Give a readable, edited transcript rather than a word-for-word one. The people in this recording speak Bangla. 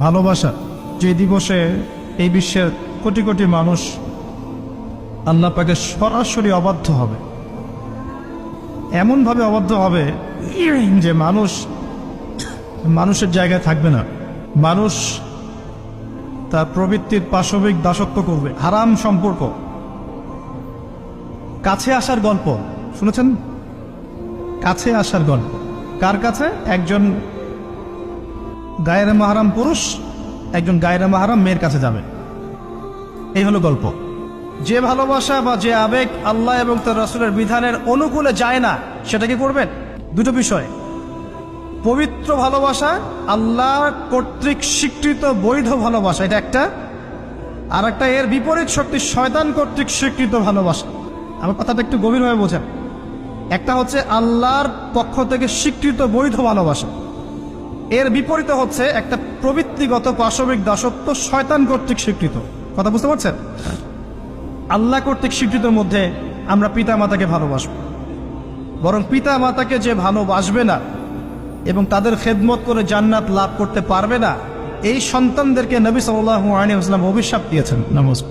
ভালোবাসা যে দিবসে এই বিশ্বের কোটি কোটি মানুষ আল্লাহ পাকে সরাসরি অবাধ্য হবে, এমনভাবে অবাধ্য হবে যে মানুষের জায়গায় থাকবে না। মানুষ তার প্রবৃত্তির পাশবিক দাসত্ব করবে। হারাম সম্পর্ক, কাছে আসার গল্প শুনেছেন? কাছে আসার গল্প কার কাছে? একজন গায়রে মাহরাম পুরুষ একজন গায়রে মাহরাম মেয়ের কাছে যাবে, এই হলো গল্প। যে ভালোবাসা বা যে আবেগ আল্লাহ এবং তার রাসূলের বিধানের অনুকূলে যায় না, সেটা কি করবেন? দুটো বিষয়, পবিত্র ভালোবাসা, আল্লাহ কর্তৃক স্বীকৃত বৈধ ভালোবাসা, এটা একটা। আর একটা এর বিপরীত শক্তি, শয়তান কর্তৃক স্বীকৃত ভালোবাসা। আমার কথাটা একটু গভীরভাবে বোঝেন। একটা হচ্ছে আল্লাহর পক্ষ থেকে স্বীকৃত বৈধ ভালোবাসা, এর বিপরীতে হচ্ছে একটা প্রবৃত্তিগত পাশবিক দাসত্ব, শয়তান কর্তৃক স্বীকৃত। কথা বুঝতে পারছেন? আল্লাহ কর্তৃক স্বীকৃতর মধ্যে আমরা পিতা মাতাকে ভালোবাসব, বরং পিতা মাতাকে যে ভালোবাসবে না এবং তাদের খেদমত করে জান্নাত লাভ করতে পারবে না, এই সন্তানদেরকে নবী সাল্লাল্লাহু আলাইহি ওয়াসাল্লাম অভিশাপ দিয়েছেন। নমস্কার।